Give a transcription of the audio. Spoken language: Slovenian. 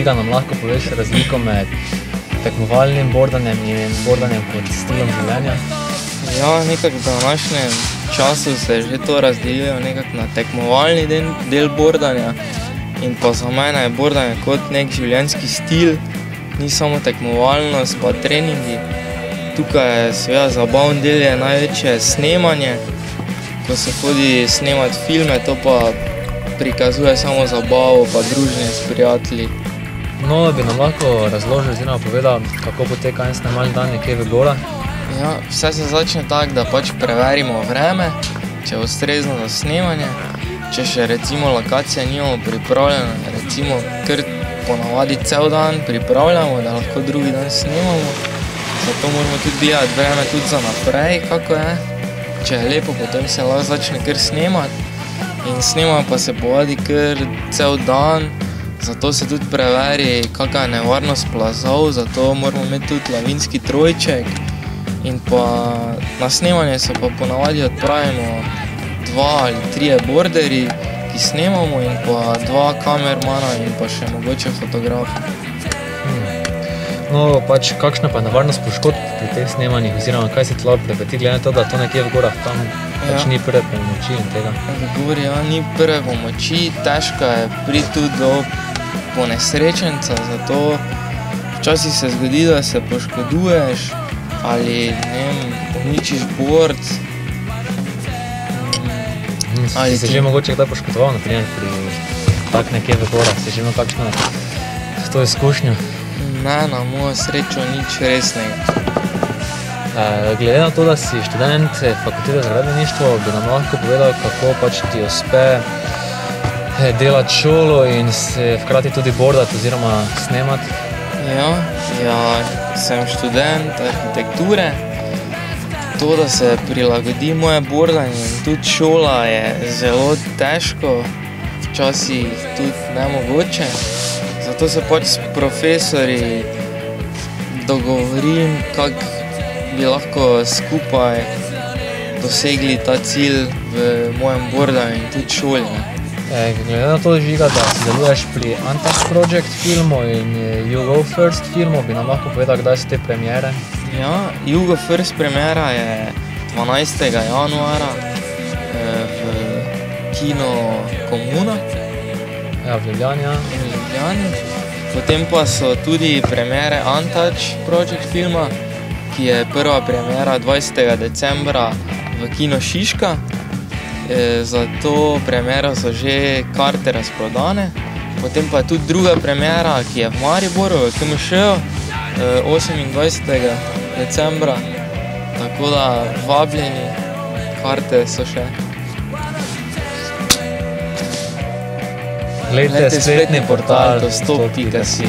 Žiga, nam lahko poveš razliko med tekmovalnim bordanjem in bordanjem kot stilom življenja? Ja, nekako v današnjem času se že to razdelijo nekako na tekmovalni del bordanja in pa za mene je bordanje kot nek življenjski stil, ni samo tekmovalnost pa treningi. Tukaj je seveda zabavni del je največje snemanje, ko se hodi snemati filme, to pa prikazuje samo zabavo pa druženje s prijatelji. No, bi nam lahko razložil oziroma povedal, kako poteka en snemalni dan nekje v gorah? Ja, vse se začne tako, da pač preverimo vreme, če je ustrezno za snemanje. Če še recimo lokacije nimamo pripravljene, recimo kar ponavadi cel dan pripravljamo, da lahko drugi dan snemamo. Zato moramo tudi gledati vreme tudi za naprej, kako je. Če je lepo, potem se lahko začne kar snemati. In snemanje pa se povadi kar cel dan, zato se tudi preveri, kakva je nevarnost plazov, zato moramo imeti tudi lavinski trojček. In pa na snemanje se pa ponavadi odpravimo 2 ali 3 borderji, ki snemamo, in pa 2 kamermana in pa še mogoče fotografa. No, pač kakšna pa je nevarnost poškodb pri teh snemanjih oziroma kaj se ti lahko pripeti, glede na to, da to nekje v gorah tam pač ni prve pomoči in tega? Govori, ja, ni prve pomoči, težko je priti tudi do ponesrečenca, zato včasih se zgodi, da se poškoduješ ali, ne vem, uničiš bord. Si se že mogoče kdaj poškodoval, naprimer pri tak nekje v gorah, si že imel kakšno to izkušnjo? Ne, na mojo srečo nič resnega. Glede na to, da si študent fakultete za gradbeništvo, bi nam lahko povedal, kako pač ti uspe delati šolo in se hkrati tudi bordati oziroma snemati? Ja, sem študent arhitekture. To, da se prilagodi moje bordanje in tudi šola, je zelo težko, včasih tudi nemogoče. Zato se pač s profesorji dogovorim, kako bi lahko skupaj dosegli ta cilj v mojem bordanju in tudi šoli. Glede na to, Žiga, da sodeluješ pri Antac Project filmu in You Go First filmu, bi nam lahko povedal, kdaj so te premiere? Ja, You Go First premiera je 12. januara v kino Komuna. Ja, v Ljubljani, ja. V Ljubljani. Potem pa so tudi premiere Antac Project filma, ki je prva premiera 20. decembra v kino Šiška. Za to premiero so že karte razprodane. Potem pa je tudi druga premiera, ki je v Mariboru, v KMŠ-ju, 28. decembra. Tako da vabljeni, karte so še. Glejte spletni portal dostop.si.